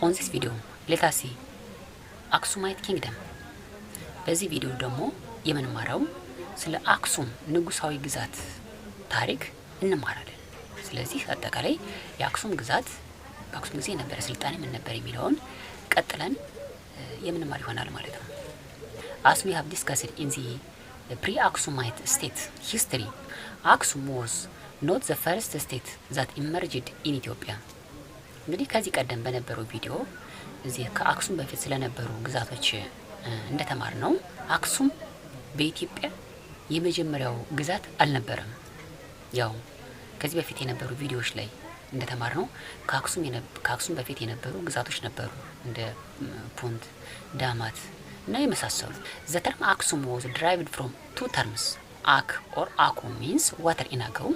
On this video, let us see Aksumite Kingdom. በዚህ ቪዲዮ ደግሞ የምንማረው ስለ አክሱም ንጉሳዊ ግዛት ታሪክ እንማራለን። ስለዚህ አጠቃላይ የአክሱም ግዛት በአክሱም ጊዜ የነበረ ስልጣኔ ምን ነበር የሚለውን ቀጥለን የምንማር ይሆናል ማለት ነው። As we have discussed in the pre-Aksumite state history, Aksum was not the first state that emerged in Ethiopia. እንግዲህ ከዚህ ቀደም በነበረው ቪዲዮ እዚህ ከአክሱም በፊት ስለነበሩ ግዛቶች እንደተማርነው አክሱም በኢትዮጵያ የመጀመሪያው ግዛት አልነበረም። ያው ከዚህ በፊት የነበሩ ቪዲዮዎች ላይ እንደተማርነው ከአክሱም በፊት የነበሩ ግዛቶች ነበሩ እንደ ፑንት፣ ዳማት እና የመሳሰሉ። The term Aksum was derived from two terms. Ak or Aku means water in Agau,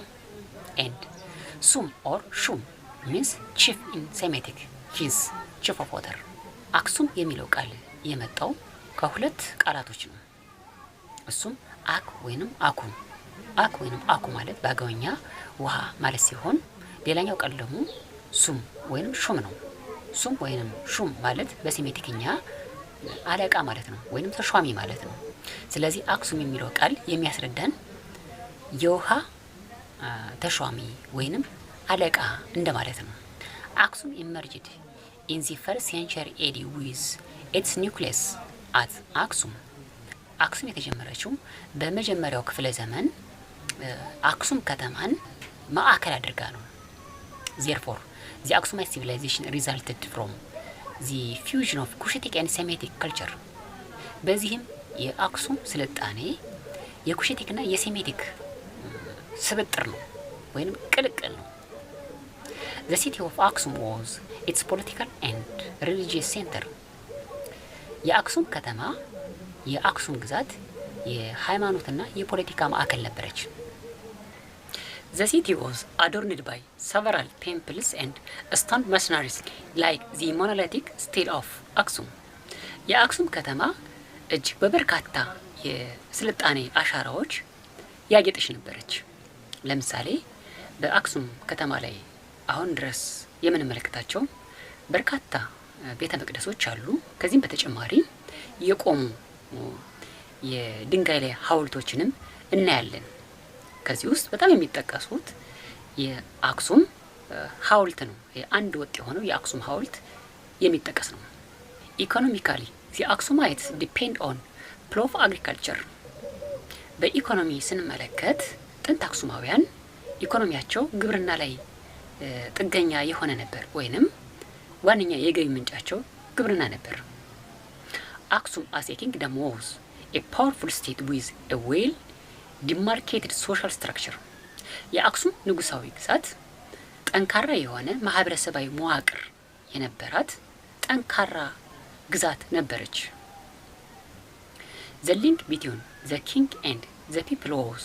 and Sum or Shum means chief in Semitic, his chief of water. አክሱም የሚለው ቃል የመጣው ከሁለት ቃላቶች ነው። እሱም አክ ወይንም አኩ። አክ ወይንም አኩ ማለት በአገውኛ ውሃ ማለት ሲሆን ሌላኛው ቃል ደግሞ ሱም ወይንም ሹም ነው። ሱም ወይንም ሹም ማለት በሴሜቲክኛ አለቃ ማለት ነው ወይንም ተሿሚ ማለት ነው። ስለዚህ አክሱም የሚለው ቃል የሚያስረዳን የውሃ ተሿሚ ወይንም አለቃ እንደማለት ነው። አክሱም emerged in the first century AD with its nucleus at አክሱም። አክሱም የተጀመረችው በመጀመሪያው ክፍለ ዘመን አክሱም ከተማን ማዕከል አድርጋ ነው። Therefore, the Aksumite civilization resulted from the fusion of Cushitic and Semitic culture. በዚህም የአክሱም ስልጣኔ የኩሽቲክና የሴሜቲክ ስብጥር ነው ወይንም ቅልቅል ነው። The city of Aksum was its political and religious center. የአክሱም ከተማ የአክሱም ግዛት የሃይማኖትና የፖለቲካ ማዕከል ነበረች። The city was adorned by several temples and stone masonries like the monolithic stele of Aksum. የአክሱም ከተማ እጅግ በበርካታ የስልጣኔ አሻራዎች ያጌጠች ነበረች። ለምሳሌ በአክሱም ከተማ ላይ አሁን ድረስ የምንመለከታቸው በርካታ ቤተ መቅደሶች አሉ። ከዚህም በተጨማሪ የቆሙ የድንጋይ ላይ ሐውልቶችንም እናያለን። ከዚህ ውስጥ በጣም የሚጠቀሱት የአክሱም ሐውልት ነው። የአንድ ወጥ የሆነው የአክሱም ሐውልት የሚጠቀስ ነው። ኢኮኖሚካሊ the Aksumites depend on plough agriculture. በኢኮኖሚ ስንመለከት ጥንት አክሱማውያን ኢኮኖሚያቸው ግብርና ላይ ጥገኛ የሆነ ነበር ወይንም ዋነኛ የገቢ ምንጫቸው ግብርና ነበር። አክሱም as a kingdom was a powerful state with a well demarcated social structure. የአክሱም ንጉሳዊ ግዛት ጠንካራ የሆነ ማህበረሰባዊ መዋቅር የነበራት ጠንካራ ግዛት ነበረች። The link between the king and the people was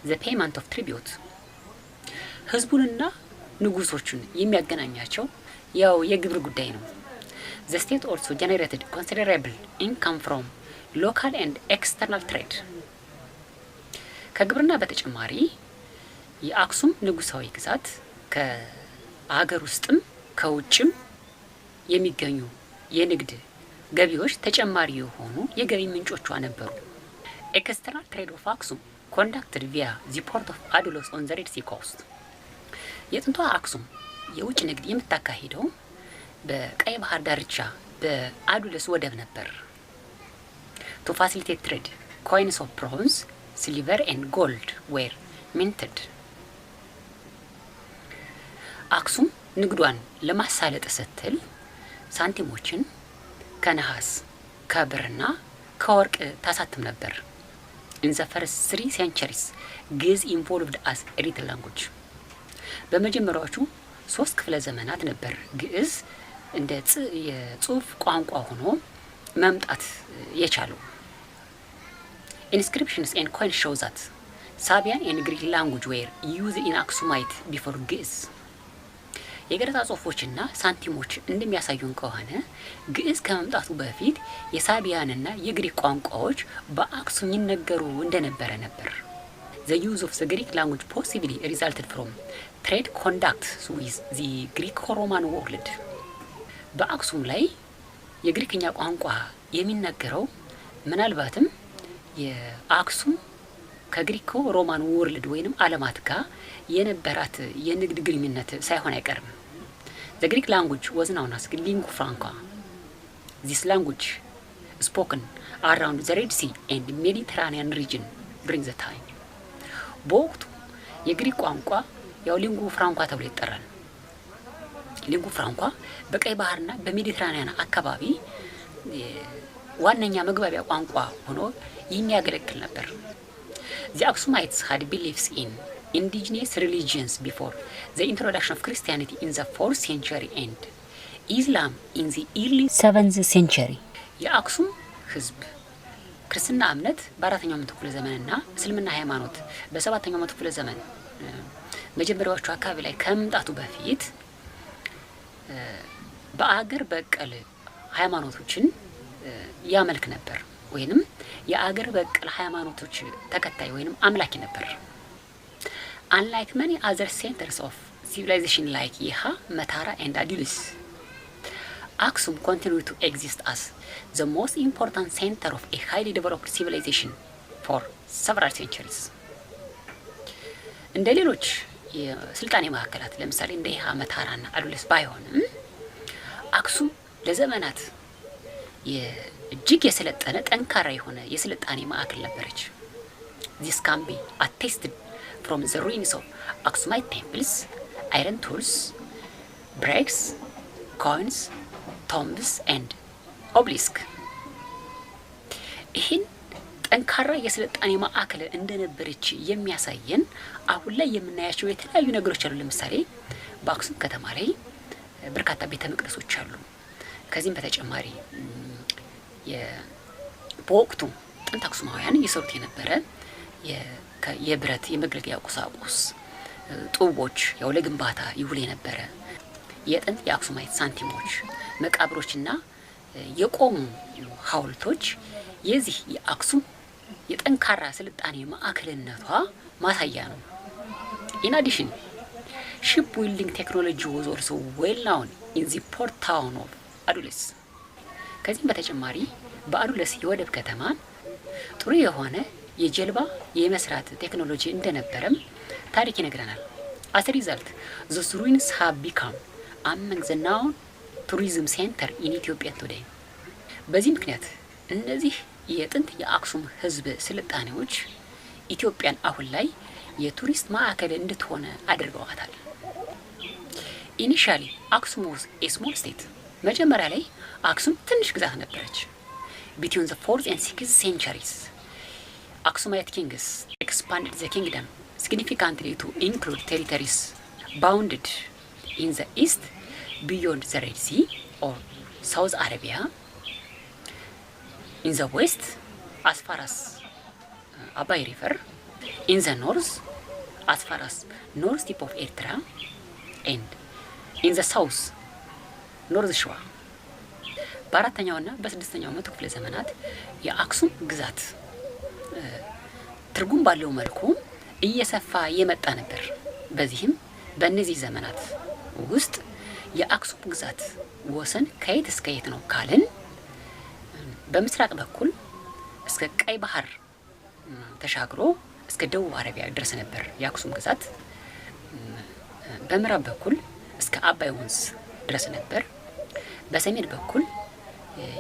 the payment of tribute. ህዝቡንና ንጉሶቹን የሚያገናኛቸው ያው የግብር ጉዳይ ነው። The state also generated considerable income from local and external trade. ከግብርና በተጨማሪ የአክሱም ንጉሳዊ ግዛት ከአገር ውስጥም ከውጭም የሚገኙ የንግድ ገቢዎች ተጨማሪ የሆኑ የገቢ ምንጮቿ ነበሩ። External trade of Aksum conducted via the port of Adulos on the Red Sea coast. የጥንቷ አክሱም የውጭ ንግድ የምታካሂደው በቀይ ባህር ዳርቻ በአዱለስ ወደብ ነበር። To facilitate trade, coins of bronze, silver and gold were minted. አክሱም ንግዷን ለማሳለጥ ስትል ሳንቲሞችን ከነሐስ ከብርና ከወርቅ ታሳትም ነበር። In the first 3 centuries, ግዕዝ involved as a written language. በመጀመሪያዎቹ 3 ክፍለ ዘመናት ነበር ግዕዝ እንደ የጽሑፍ ቋንቋ ሆኖ መምጣት የቻለው። Inscriptions and coins show that Sabian and Greek language were used in Aksumite before ግዕዝ። የገለጻ ጽሑፎችና ሳንቲሞች እንደሚያሳዩን ከሆነ ግዕዝ ከመምጣቱ በፊት የሳቢያንና የግሪክ ቋንቋዎች በአክሱም ይነገሩ እንደነበረ ነበር። The use of the Greek language possibly resulted from trade conducts with the Greco-Roman world. በአክሱም ላይ የግሪክኛ ቋንቋ የሚነገረው ምናልባትም የአክሱም ከግሪኮ ሮማን ወርልድ ወይንም ዓለማት ጋር የነበራት የንግድ ግንኙነት ሳይሆን አይቀርም። The Greek language was known as lingua franca. This language spoken around the Red Sea and Mediterranean region during the time. በወቅቱ የግሪክ ቋንቋ ያው ሊንጉ ፍራንኳ ተብሎ ይጠራል። ሊንጉ ፍራንኳ በቀይ ባህርና በሜዲትራኒያን አካባቢ ዋነኛ መግባቢያ ቋንቋ ሆኖ የሚያገለግል ነበር። The Aksumites had beliefs in indigenous religions before the introduction of Christianity in the 4th century and Islam in the early 7th century. የአክሱም ህዝብ ክርስትና እምነት በአራተኛው መቶ ክፍለ ዘመንና እስልምና ሃይማኖት በሰባተኛው መቶ ክፍለ ዘመን መጀመሪያዎቹ አካባቢ ላይ ከመምጣቱ በፊት በአገር በቀል ሃይማኖቶችን ያመልክ ነበር ወይንም የአገር በቀል ሃይማኖቶች ተከታይ ወይንም አምላኪ ነበር። Unlike many other centers of civilization like Yeha, Matara and Adulis, Aksum continued to exist as the most important center of a highly developed civilization for several centuries. እንደ ሌሎች የስልጣኔ ማዕከላት ለምሳሌ እንደ የሃ መታራና አዱልስ ባይሆንም አክሱም ለዘመናት እጅግ የሰለጠነ ጠንካራ የሆነ የስልጣኔ ማዕከል ነበረች። This can be attested from the ruins of Aksumite temples, iron tools, bricks, coins, tombs and obelisks. ይህን ጠንካራ የስልጣኔ ማዕከል እንደነበረች የሚያሳየን አሁን ላይ የምናያቸው የተለያዩ ነገሮች አሉ። ለምሳሌ በአክሱም ከተማ ላይ በርካታ ቤተ መቅደሶች አሉ። ከዚህም በተጨማሪ በወቅቱ ጥንት አክሱማውያን እየሰሩት የነበረ የብረት የመገልገያ ቁሳቁስ ጡቦች ያው ለግንባታ ይውል የነበረ የጥንት የአክሱማይት ሳንቲሞች፣ መቃብሮችና የቆሙ ሐውልቶች የዚህ የአክሱም የጠንካራ ስልጣኔ ማዕከልነቷ ማሳያ ነው። In addition, shipbuilding technology was also well known in the port town of Adulis. ከዚህም በተጨማሪ በአዱለስ የወደብ ከተማ ጥሩ የሆነ የጀልባ የመስራት ቴክኖሎጂ እንደነበረም ታሪክ ይነግረናል። As a result, those ruins have become among the known tourism center in Ethiopia today. በዚህ ምክንያት እነዚህ የጥንት የአክሱም ህዝብ ስልጣኔዎች ኢትዮጵያን አሁን ላይ የቱሪስት ማዕከል እንድትሆን አድርገዋታል። Initially, Aksum was a small state. መጀመሪያ ላይ አክሱም ትንሽ ግዛት ነበረች። Between the 4th and 6th centuries, Aksumite kings expanded the kingdom significantly to include territories bounded in the east beyond the Red Sea or South Arabia, in the west as far as Abai River, in the north as far as north tip of Eritrea, and in the south ኖርዝ ሸዋ። በአራተኛውና በስድስተኛው መቶ ክፍለ ዘመናት የአክሱም ግዛት ትርጉም ባለው መልኩ እየሰፋ የመጣ ነበር። በዚህም በእነዚህ ዘመናት ውስጥ የአክሱም ግዛት ወሰን ከየት እስከ የት ነው ካልን በምስራቅ በኩል እስከ ቀይ ባህር ተሻግሮ እስከ ደቡብ አረቢያ ድረስ ነበር የአክሱም ግዛት። በምዕራብ በኩል እስከ አባይ ወንዝ ድረስ ነበር። በሰሜን በኩል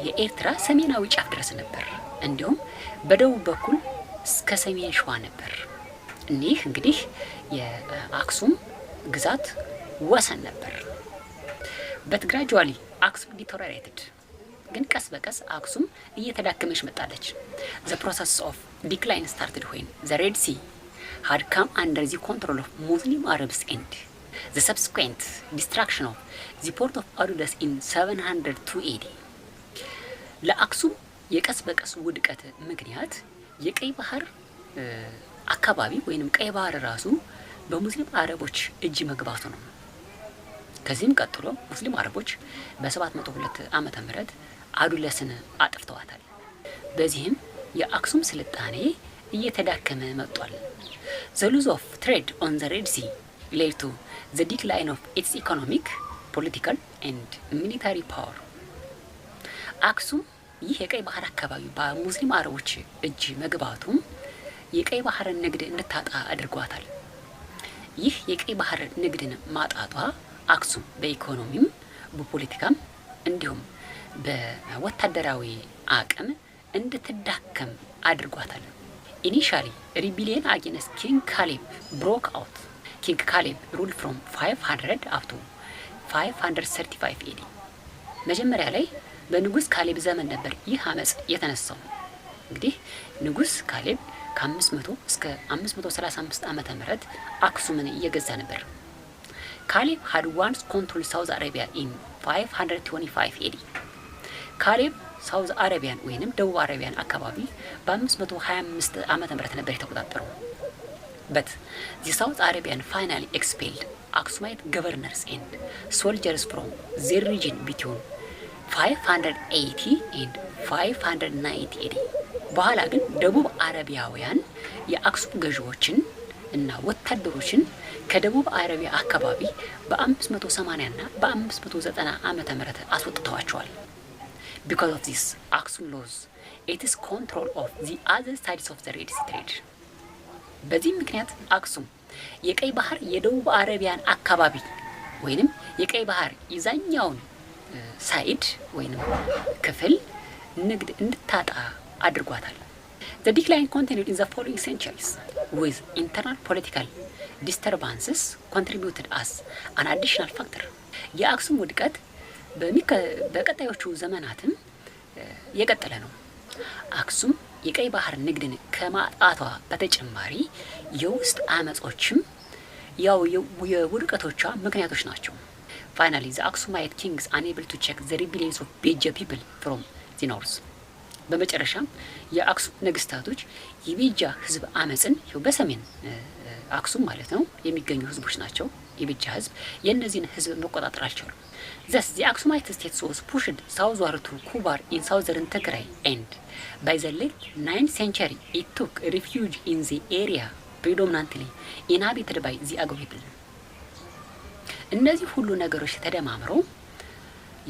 የኤርትራ ሰሜናዊ ጫፍ ድረስ ነበር። እንዲሁም በደቡብ በኩል እስከ ሰሜን ሸዋ ነበር። እኒህ እንግዲህ የአክሱም ግዛት ወሰን ነበር። But gradually አክሱም deteriorated. ግን ቀስ በቀስ አክሱም እየተዳከመች መጣለች። The process of decline started when the Red Sea had come under the control of Muslim Arabs and the subsequent destruction of the port of Adulis in 702 AD. ለአክሱም የቀስ በቀስ ውድቀት ምክንያት የቀይ ባህር አካባቢ ወይንም ቀይ ባህር ራሱ በሙስሊም አረቦች እጅ መግባቱ ነው። ከዚህም ቀጥሎ ሙስሊም አረቦች በ702 ዓመተ ምህረት አዱለስን አጥፍተዋታል። በዚህም የአክሱም ስልጣኔ እየተዳከመ መጥቷል። The loss of trade on the Red Sea led to the decline of its economic ፖለቲካል ኤንድ ሚሊታሪ ፓወር። አክሱም ይህ የቀይ ባህር አካባቢ በሙስሊም አረቦች እጅ መግባቱም የቀይ ባህርን ንግድ እንድታጣ አድርጓታል። ይህ የቀይ ባህር ንግድን ማጣቷ አክሱም በኢኮኖሚም በፖለቲካም እንዲሁም በወታደራዊ አቅም እንድትዳከም አድርጓታል። ኢኒሻሊ ሪቢሊየን አጌንስት ኪንግ ካሌብ ብሮክ አውት። ኪንግ ካሌብ ሩል ፍሮም 500 አፕ ቱ 535 ኤዲ። መጀመሪያ ላይ በንጉስ ካሌብ ዘመን ነበር ይህ አመጽ የተነሳው። እንግዲህ ንጉስ ካሌብ ከ500 እስከ 535 ዓመተ ምህረት አክሱምን እየገዛ ነበር። ካሌብ had once controlled South Arabia in 525 AD። ካሌብ ሳውዝ አረቢያን ወይንም ደቡብ አረቢያን አካባቢ በ525 ዓመተ ምህረት ነበር የተቆጣጠረው። but the South Arabian finally expelled Aksumite governors and soldiers from their region between 580 and 590 AD። በኋላ ግን ደቡብ አረቢያውያን የአክሱም ገዢዎችን እና ወታደሮችን ከደቡብ አረቢያ አካባቢ በ580 እና በ590 ዓመተ ምህረት አስወጥተዋቸዋል። because of this Aksum lost its control of the other sides of the Red Sea trade። በዚህ ምክንያት አክሱም የቀይ ባህር የደቡብ አረቢያን አካባቢ ወይንም የቀይ ባህር ይዛኛውን ሳይድ ወይንም ክፍል ንግድ እንድታጣ አድርጓታል። The decline continued in the following centuries with internal political disturbances contributed as an additional factor። የአክሱም ውድቀት በቀጣዮቹ ዘመናትም የቀጠለ ነው። አክሱም የቀይ ባህር ንግድን ከማጣቷ በተጨማሪ የውስጥ አመጾችም ያው የውድቀቶቿ ምክንያቶች ናቸው። Finally, the Aksumite kings unable to check the rebellions of Beja people from the north። በመጨረሻም የአክሱም ነገስታቶች የቤጃ ህዝብ አመጽን በሰሜን አክሱም ማለት ነው የሚገኙ ህዝቦች ናቸው። የቤጃ ህዝብ የእነዚህን ህዝብ መቆጣጠር አልቻሉም። Thus, the Aksumite state was pushed southward to Kubar in southern Tigray, and by the late 9th century, it took refuge in the area predominantly inhabited by the Agaw people። እነዚህ ሁሉ ነገሮች ተደማምረው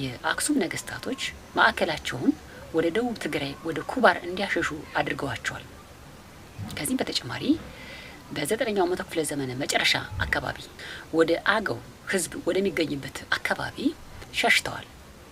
የአክሱም ነገስታቶች ማዕከላቸውን ወደ ደቡብ ትግራይ ወደ ኩባር እንዲያሸሹ አድርገዋቸዋል። ከዚህም በተጨማሪ በ9ኛው መቶ ክፍለ ዘመን መጨረሻ አካባቢ ወደ አገው ህዝብ ወደሚገኝበት አካባቢ ሸሽተዋል።